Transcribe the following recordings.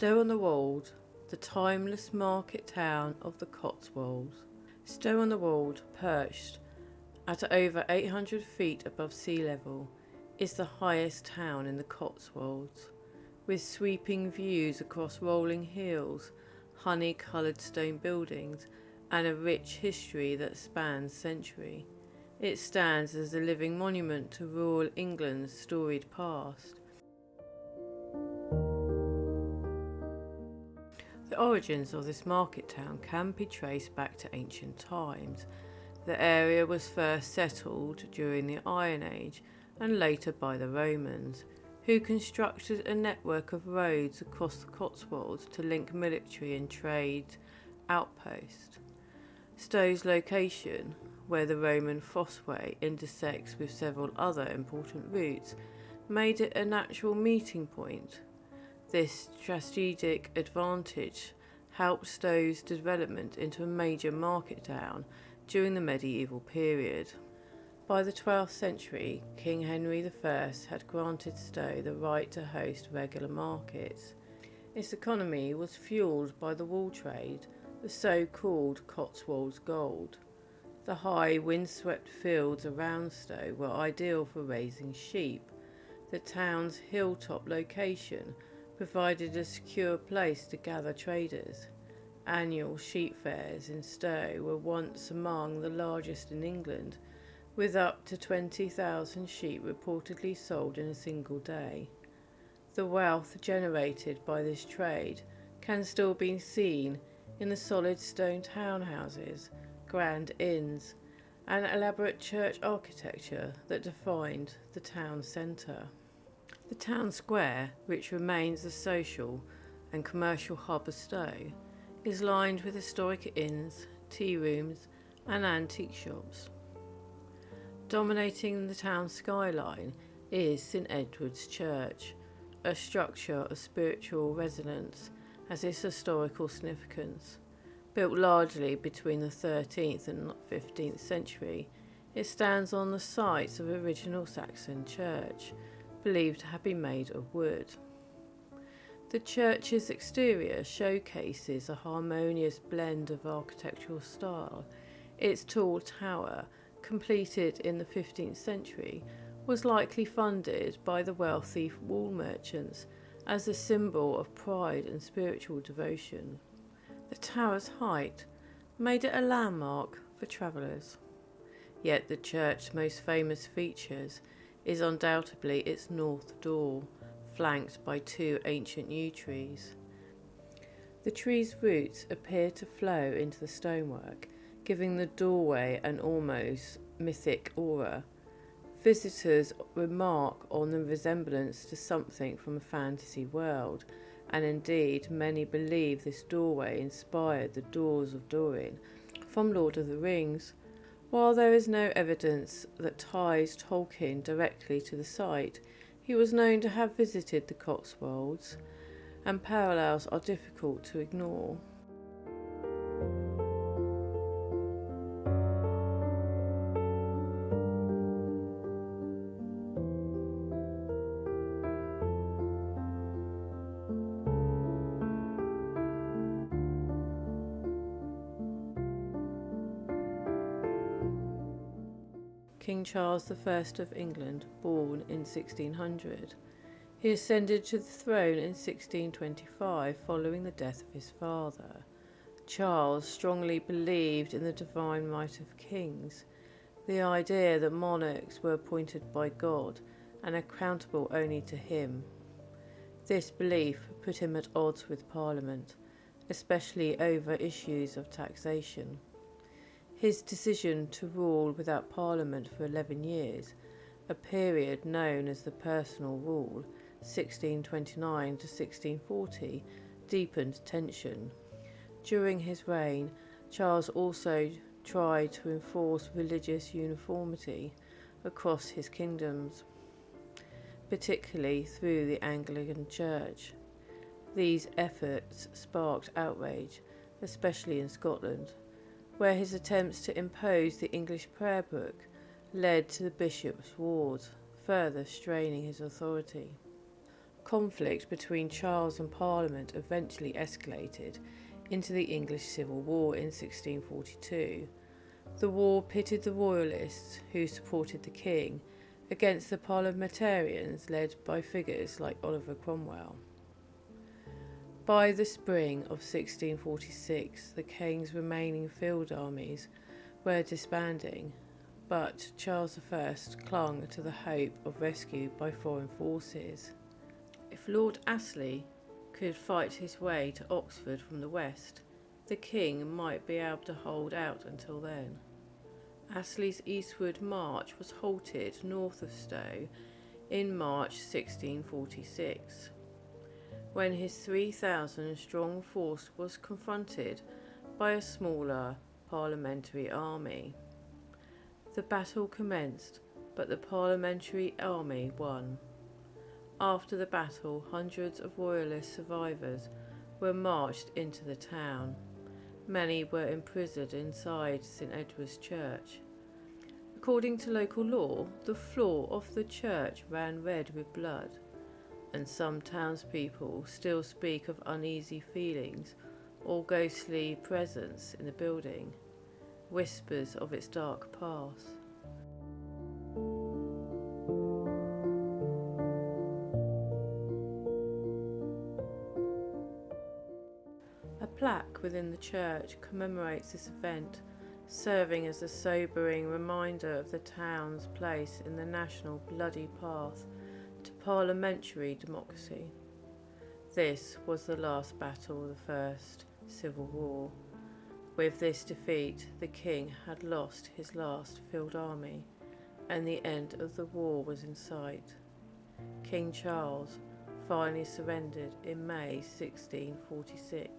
Stow-on-the-Wold, the timeless market town of the Cotswolds. Stow-on-the-Wold, perched at over 800 feet above sea level, is the highest town in the Cotswolds, with sweeping views across rolling hills, honey-coloured stone buildings, and a rich history that spans centuries. It stands as a living monument to rural England's storied past. The origins of this market town can be traced back to ancient times. The area was first settled during the Iron Age and later by the Romans, who constructed a network of roads across the Cotswolds to link military and trade outposts. Stow's location, where the Roman Fossway intersects with several other important routes, made it a natural meeting point. This strategic advantage helped Stow's development into a major market town during the medieval period. By the 12th century, King Henry I had granted Stow the right to host regular markets. Its economy was fuelled by the wool trade, the so-called Cotswold's gold. The high, windswept fields around Stow were ideal for raising sheep. The town's hilltop location provided a secure place to gather traders. Annual sheep fairs in Stow were once among the largest in England, with up to 20,000 sheep reportedly sold in a single day. The wealth generated by this trade can still be seen in the solid stone townhouses, grand inns, and elaborate church architecture that defined the town centre. The town square, which remains the social and commercial hub of Stow, is lined with historic inns, tea rooms, and antique shops. Dominating the town skyline is St Edward's Church. A structure of spiritual resonance has its historical significance. Built largely between the 13th and 15th century, it stands on the site of an original Saxon church, believed to have been made of wood. The church's exterior showcases a harmonious blend of architectural style. Its tall tower, completed in the 15th century, was likely funded by the wealthy wool merchants as a symbol of pride and spiritual devotion. The tower's height made it a landmark for travellers. Yet the church's most famous features is undoubtedly its north door, flanked by two ancient yew trees. The trees' roots appear to flow into the stonework, giving the doorway an almost mythic aura. Visitors remark on the resemblance to something from a fantasy world, and indeed many believe this doorway inspired the doors of Durin from Lord of the Rings. While there is no evidence that ties Tolkien directly to the site, he was known to have visited the Cotswolds, and parallels are difficult to ignore. King Charles I of England, born in 1600. He ascended to the throne in 1625 following the death of his father. Charles strongly believed in the divine right of kings, the idea that monarchs were appointed by God and accountable only to him. This belief put him at odds with Parliament, especially over issues of taxation. His decision to rule without Parliament for 11 years, a period known as the Personal Rule, 1629 to 1640, deepened tension. During his reign, Charles also tried to enforce religious uniformity across his kingdoms, particularly through the Anglican Church. These efforts sparked outrage, especially in Scotland, where his attempts to impose the English prayer book led to the bishop's wars, further straining his authority. conflict between Charles and Parliament eventually escalated into the English Civil War in 1642. The war pitted the Royalists, who supported the king, against the Parliamentarians led by figures like Oliver Cromwell. By the spring of 1646, the king's remaining field armies were disbanding, but Charles I clung to the hope of rescue by foreign forces. If Lord Astley could fight his way to Oxford from the west, the king might be able to hold out until then. Astley's eastward march was halted north of Stow in March 1646, when his 3,000-strong force was confronted by a smaller parliamentary army. The battle commenced, but the parliamentary army won. After the battle, hundreds of Royalist survivors were marched into the town. Many were imprisoned inside St Edward's Church. According to local law, the floor of the church ran red with blood, and some townspeople still speak of uneasy feelings or ghostly presence in the building, whispers of its dark past. A plaque within the church commemorates this event, serving as a sobering reminder of the town's place in the national bloody path to parliamentary democracy. This was the last battle of the First Civil War. With this defeat, the king had lost his last field army, and the end of the war was in sight. King Charles finally surrendered in May 1646.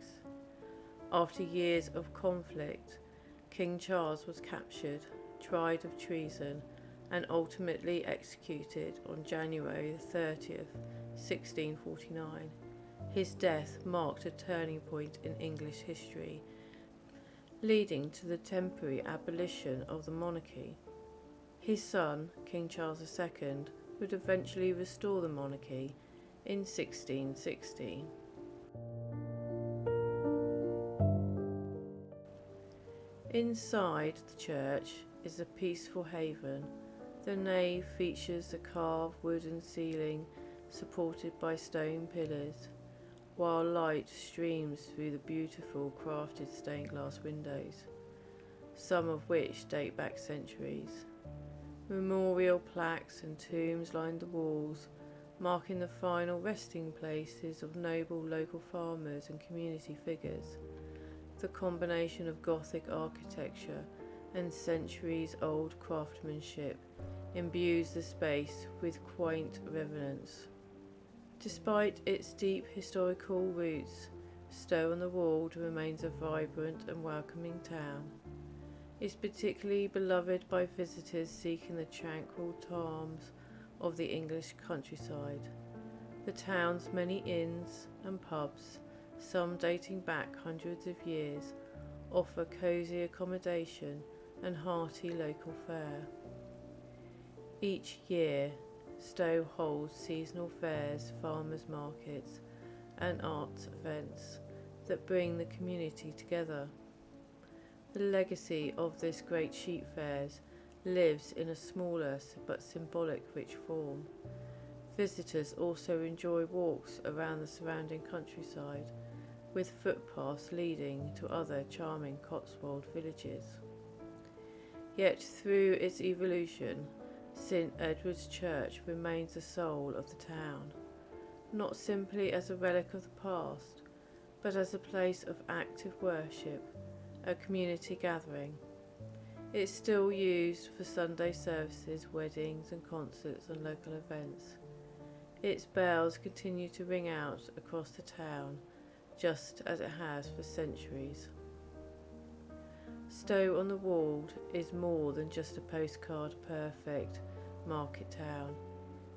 After years of conflict, King Charles was captured, tried of treason, and ultimately executed on January 30th, 1649. His death marked a turning point in English history, leading to the temporary abolition of the monarchy. His son, King Charles II, would eventually restore the monarchy in 1660. Inside the church is a peaceful haven. The nave features a carved wooden ceiling supported by stone pillars, while light streams through the beautiful crafted stained glass windows, some of which date back centuries. Memorial plaques and tombs line the walls, marking the final resting places of noble local farmers and community figures. The combination of Gothic architecture and centuries-old craftsmanship imbues the space with quaint reverence. Despite its deep historical roots, Stow-on-the-Wold remains a vibrant and welcoming town. It's particularly beloved by visitors seeking the tranquil charms of the English countryside. The town's many inns and pubs, some dating back hundreds of years, offer cosy accommodation and hearty local fare. Each year, Stow holds seasonal fairs, farmers' markets, and arts events that bring the community together. The legacy of this great sheep fairs lives in a smaller but symbolic rich form. Visitors also enjoy walks around the surrounding countryside, with footpaths leading to other charming Cotswold villages. Yet through its evolution, St Edward's Church remains the soul of the town, not simply as a relic of the past, but as a place of active worship, a community gathering. It's still used for Sunday services, weddings and concerts and local events. Its bells continue to ring out across the town, just as it has for centuries. Stow-on-the-Wold is more than just a postcard perfect market town.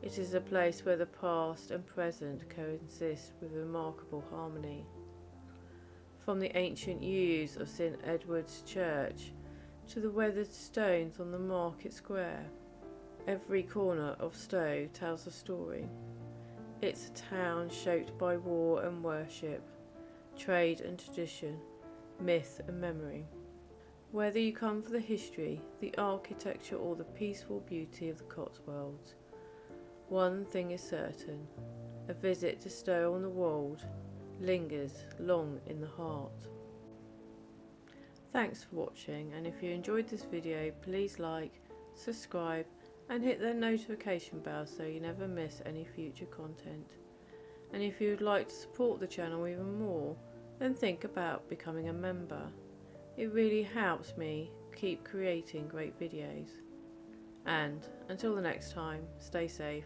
It is a place where the past and present coexist with remarkable harmony. From the ancient yews of St Edward's Church to the weathered stones on the market square, every corner of Stow tells a story. It's a town shaped by war and worship, trade and tradition, myth and memory. Whether you come for the history, the architecture or the peaceful beauty of the Cotswolds, one thing is certain, a visit to Stow-on-the-Wold lingers long in the heart. Thanks for watching, and if you enjoyed this video, please like, subscribe and hit the notification bell so you never miss any future content. And if you would like to support the channel even more, then think about becoming a member. It really helps me keep creating great videos. And until the next time, stay safe.